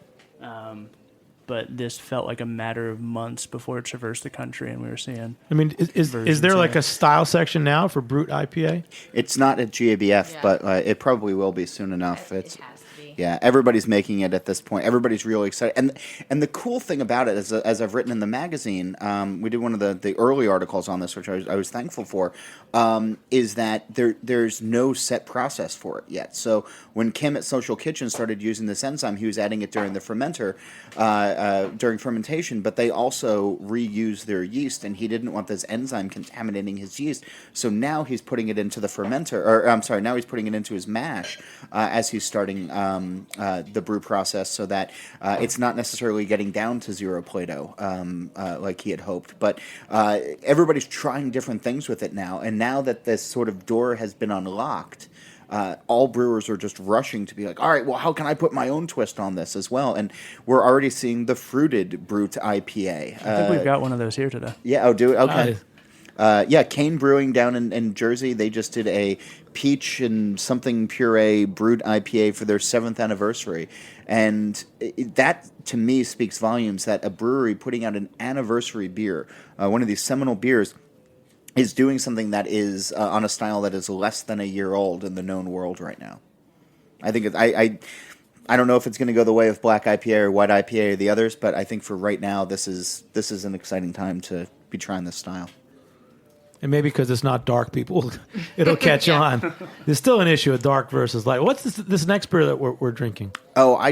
But this felt like a matter of months before it traversed the country, and we were seeing. Is there like a style section now for Brut IPA? It's not at GABF, but it probably will be soon enough. It has to be. Yeah, everybody's making it at this point. Everybody's really excited, and the cool thing about it, as I've written in the magazine, we did one of the early articles on this, which I was thankful for, is that there's no set process for it yet. So when Kim at Social Kitchen started using this enzyme, he was adding it during the fermenter, during fermentation, but they also reused their yeast, and he didn't want this enzyme contaminating his yeast. So now he's putting it into the fermenter, now he's putting it into his mash as he's starting the brew process, so that it's not necessarily getting down to zero Plato like he had hoped. But everybody's trying different things with it now, and now that this sort of door has been unlocked, all brewers are just rushing to be like, all right, well, how can I put my own twist on this as well? And we're already seeing the fruited Brut IPA. I think we've got one of those here today. Yeah, do it? Okay. Cane Brewing down in Jersey, they just did a peach and something puree Brut IPA for their 7th anniversary. And that, to me, speaks volumes that a brewery putting out an anniversary beer, one of these seminal beers, is doing something that is on a style that is less than a year old in the known world right now. I think I don't know if it's going to go the way of Black IPA or White IPA or the others, but I think for right now, this is an exciting time to be trying this style. And maybe because it's not dark, people, it'll catch on. There's still an issue of dark versus light. What's this next beer that we're drinking? Oh, I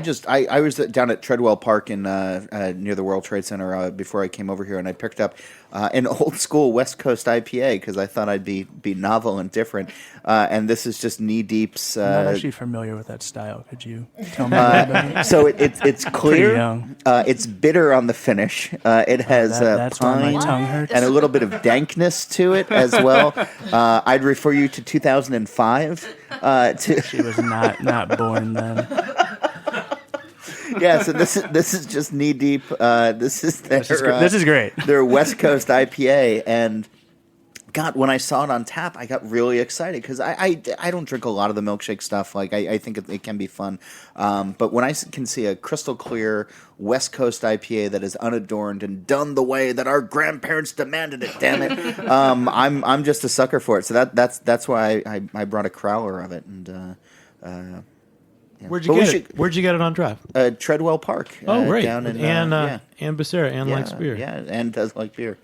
was down at Treadwell Park in near the World Trade Center before I came over here, and I picked up an old school West Coast IPA because I thought I'd be novel and different. And this is just Knee Deep's. I'm not actually familiar with that style. Could you tell me about it? So it's clear. It's bitter on the finish. It has that's why pine my tongue hurts. and a little bit of dankness to it as well. I'd refer you to 2005. She was not born then. Yeah, so this is just Knee Deep. This is great. Their West Coast IPA, and God, when I saw it on tap, I got really excited because I don't drink a lot of the milkshake stuff. Like I think it can be fun, but when I can see a crystal clear West Coast IPA that is unadorned and done the way that our grandparents demanded it, damn it, I'm just a sucker for it. So that's why I brought a crowler of it and. Yeah. Where'd you get it? Where'd you get it on draft? Treadwell Park. Oh, great. Down in, and Becerra, and likes beer. Yeah, and does like beer.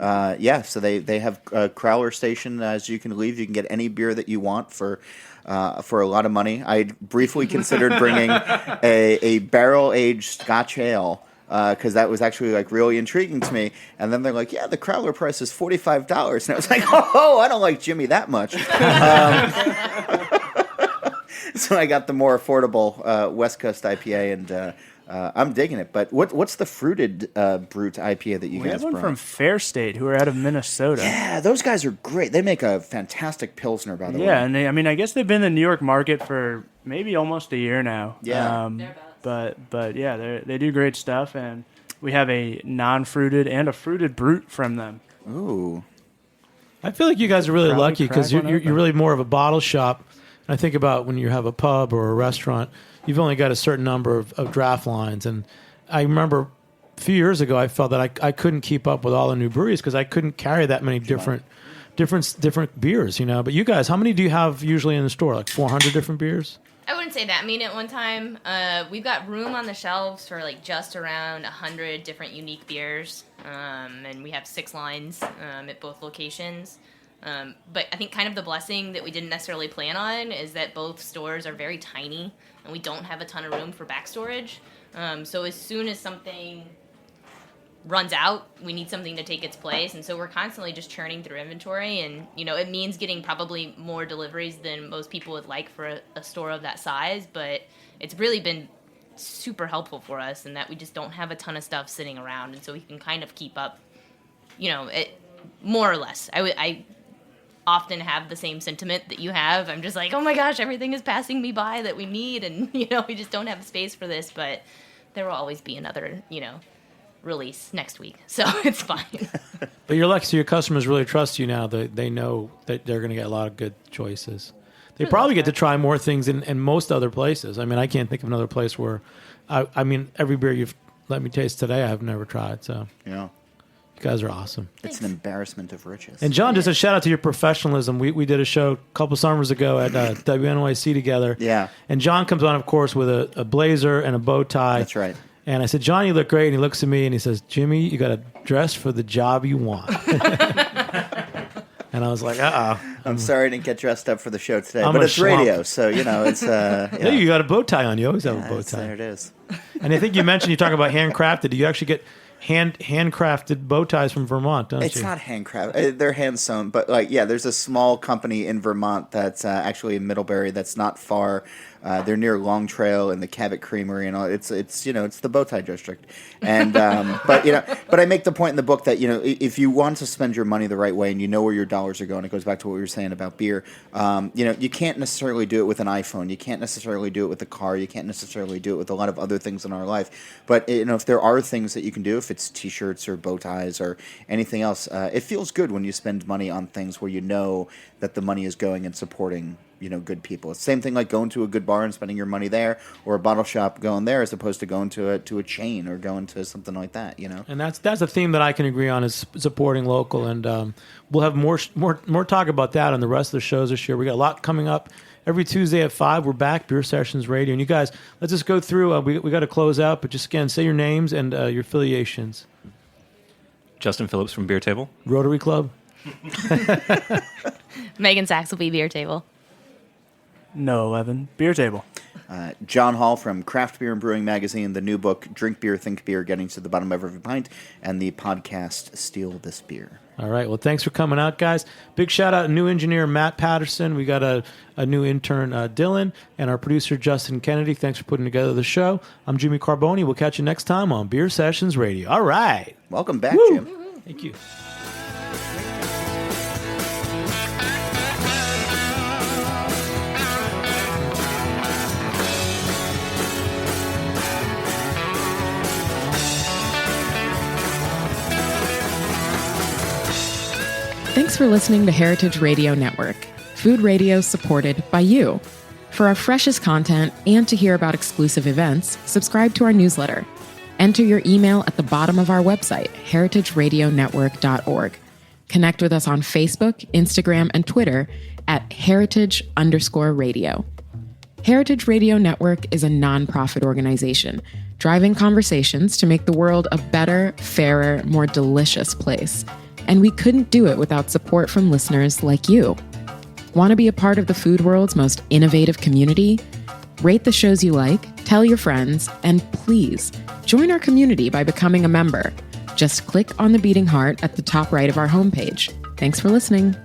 So they have a Crowler station as you can leave. You can get any beer that you want for a lot of money. I briefly considered bringing a barrel-aged Scotch ale because that was actually like really intriguing to me. And then they're like, yeah, the Crowler price is $45. And I was like, oh, I don't like Jimmy that much. So I got the more affordable West Coast IPA, and I'm digging it. But what's the fruited brute IPA that you guys brought? We have one from Fair State, who are out of Minnesota. Yeah, those guys are great. They make a fantastic Pilsner, by the way. Yeah, and I guess they've been in the New York market for maybe almost a year now. Yeah. But yeah, they do great stuff, and we have a non-fruited and a fruited brute from them. Ooh. I feel like you guys are really Probably lucky because crack one you're open. really more of a bottle shop. And I think about when you have a pub or a restaurant, you've only got a certain number of draft lines. And I remember a few years ago, I felt that I couldn't keep up with all the new breweries because I couldn't carry that many different beers, But you guys, how many do you have usually in the store? Like 400 different beers? I wouldn't say that. I mean, at one time, we've got room on the shelves for like just around 100 different unique beers, and we have 6 lines at both locations. But I think kind of the blessing that we didn't necessarily plan on is that both stores are very tiny, and we don't have a ton of room for back storage. So as soon as something runs out, we need something to take its place, and so we're constantly just churning through inventory, and it means getting probably more deliveries than most people would like for a store of that size, but it's really been super helpful for us in that we just don't have a ton of stuff sitting around, and so we can kind of keep up, it more or less. I often have the same sentiment that you have. I'm just like, oh my gosh, everything is passing me by that we need, and we just don't have space for this, but there will always be another release next week, so it's fine. But you're lucky, so your customers really trust you now. They know that they're going to get a lot of good choices. They probably get to try more things in most other places. I mean, I can't think of another place where, every beer you've let me taste today, I've never tried. So yeah, you guys are awesome. It's an embarrassment of riches. And John, just a shout out to your professionalism. We did a show a couple summers ago at WNYC together. Yeah. And John comes on, of course, with a blazer and a bow tie. That's right. And I said, John, you look great. And he looks at me and he says, Jimmy, you got to dress for the job you want. And I was like, I'm sorry I didn't get dressed up for the show today, I'm but a it's schlump. radio, so it's. Yeah, you got a bow tie on. You always have a bow tie. There it is. And I think you mentioned you talk about handcrafted. You actually get handcrafted bow ties from Vermont, don't It's you? not handcrafted. They're hand sewn, but there's a small company in Vermont that's actually in Middlebury that's not far. They're near Long Trail and the Cabot Creamery and all. It's the bow tie district, and but I make the point in the book that if you want to spend your money the right way and you know where your dollars are going, it goes back to what we were saying about beer. You can't necessarily do it with an iPhone. You can't necessarily do it with a car. You can't necessarily do it with a lot of other things in our life. But if there are things that you can do, if it's T-shirts or bow ties or anything else, it feels good when you spend money on things where you know that the money is going and supporting good people. It's the same thing like going to a good bar and spending your money there, or a bottle shop going there, as opposed to going to a chain or going to something like that. And that's a theme that I can agree on, is supporting local. And we'll have more talk about that on the rest of the shows this year. We got a lot coming up. Every Tuesday at 5, we're back, Beer Sessions Radio. And you guys, let's just go through. We got to close out, but just again, say your names and your affiliations. Justin Phillips from Beer Table. Rotary Club. Megan Saxelby, Beer Table. Noah Levin, Beer Table. John Holl from Craft Beer and Brewing Magazine, the new book, Drink Beer, Think Beer, Getting to the Bottom of Every Pint, and the podcast, Steal This Beer. All right. Well, thanks for coming out, guys. Big shout out to new engineer Matt Patterson. We got a new intern, Dylan, and our producer, Justin Kennedy. Thanks for putting together the show. I'm Jimmy Carbone. We'll catch you next time on Beer Sessions Radio. All right. Welcome back, Woo. Jim. Thank you. Thanks for listening to Heritage Radio Network, food radio supported by you. For our freshest content and to hear about exclusive events, subscribe to our newsletter. Enter your email at the bottom of our website, heritageradionetwork.org. Connect with us on Facebook, Instagram, and Twitter at heritage_radio. Heritage Radio Network is a nonprofit organization driving conversations to make the world a better, fairer, more delicious place. And we couldn't do it without support from listeners like you. Want to be a part of the food world's most innovative community? Rate the shows you like, tell your friends, and please join our community by becoming a member. Just click on the beating heart at the top right of our homepage. Thanks for listening.